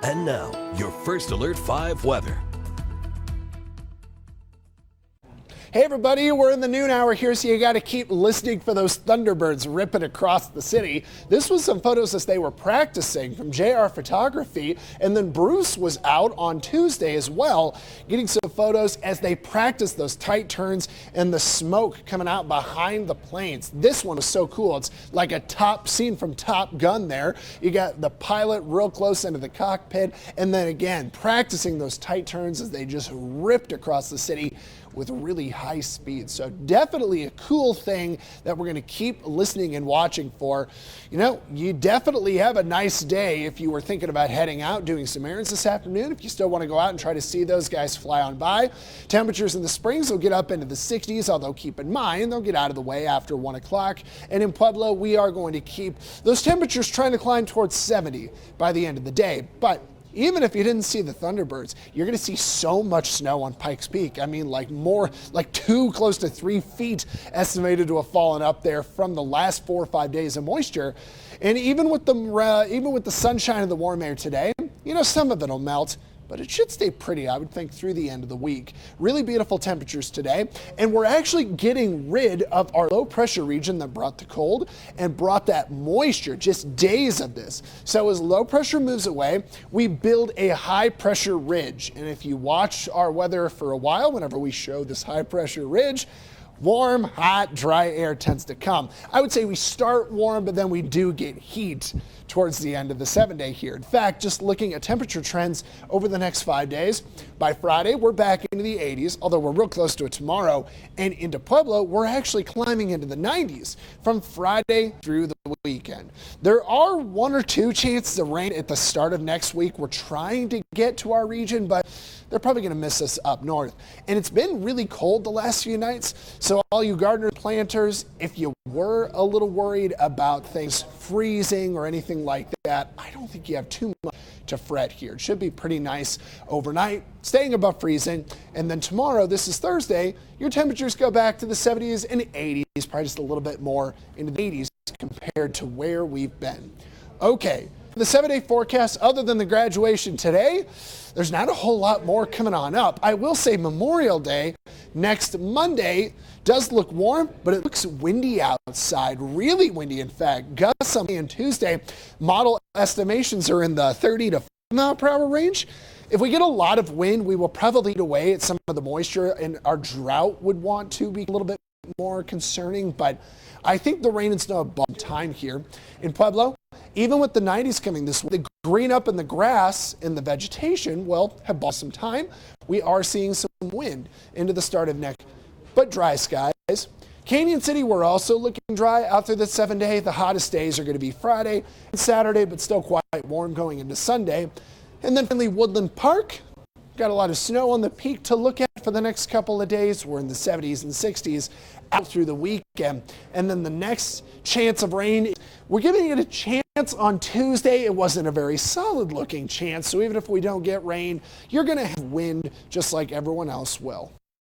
And now, your First Alert 5 weather. Hey everybody, we're in the noon hour here, so you got to keep listening for those Thunderbirds ripping across the city. This was some photos as they were practicing from JR Photography, and then Bruce was out on Tuesday as well, getting some photos as they practiced those tight turns and the smoke coming out behind the planes. This one was so cool. It's like a top scene from Top Gun there. You got the pilot real close into the cockpit, and then again, practicing those tight turns as they just ripped across the city with really high speed. So definitely a cool thing that we're going to keep listening and watching for. You know, you definitely have a nice day if you were thinking about heading out, doing some errands this afternoon. If you still want to go out and try to see those guys fly on by. Temperatures in the Springs will get up into the 60s, although keep in mind they'll get out of the way after 1 o'clock. And in Pueblo, we are going to keep those temperatures trying to climb towards 70 by the end of the day. But even if you didn't see the Thunderbirds, you're going to see so much snow on Pikes Peak. I mean, like close to 3 feet estimated to have fallen up there from the last 4 or 5 days of moisture. And even with the sunshine and the warm air today, you know, some of it will melt, but it should stay pretty, I would think, through the end of the week. Really beautiful temperatures today, and we're actually getting rid of our low pressure region that brought the cold and brought that moisture, just days of this. So as low pressure moves away, we build a high pressure ridge. And if you watch our weather for a while, whenever we show this high pressure ridge, warm, hot, dry air tends to come. I would say we start warm, but then we do get heat towards the end of the 7-day here. In fact, just looking at temperature trends over the next 5 days, by Friday, we're back into the 80s, although we're real close to it tomorrow. And into Pueblo, we're actually climbing into the 90s from Friday through the weekend. There are 1 or 2 chances of rain at the start of next week. We're trying to get to our region, but they're probably going to miss us up north. And it's been really cold the last few nights. So all you gardener planters, if you were a little worried about things freezing or anything like that, I don't think you have too much to fret here. It should be pretty nice overnight, staying above freezing. And then tomorrow, this is Thursday, your temperatures go back to the 70s and 80s, probably just a little bit more into the 80s compared to where we've been. Okay, the 7-day forecast, other than the graduation today, there's not a whole lot more coming on up. I will say Memorial Day next Monday does look warm, but it looks windy outside, really windy in fact. Gusts on Tuesday. Model estimations are in the 30 to 40 mile per hour range. If we get a lot of wind, we will probably eat away at some of the moisture, and our drought would want to be a little bit more concerning, but I think the rain and snow have bought time here in Pueblo. Even with the 90s coming this week, the green up in the grass and the vegetation, well, have bought some time. We are seeing some wind into the start of next, but dry skies. Canyon City, we're also looking dry out through the 7-day. The hottest days are going to be Friday and Saturday, but still quite warm going into Sunday. And then finally, Woodland Park. Got a lot of snow on the peak to look at for the next couple of days. We're in the 70s and 60s out through the weekend. And then the next chance of rain, we're giving it a chance on Tuesday. It wasn't a very solid looking chance. So even if we don't get rain, you're going to have wind just like everyone else will.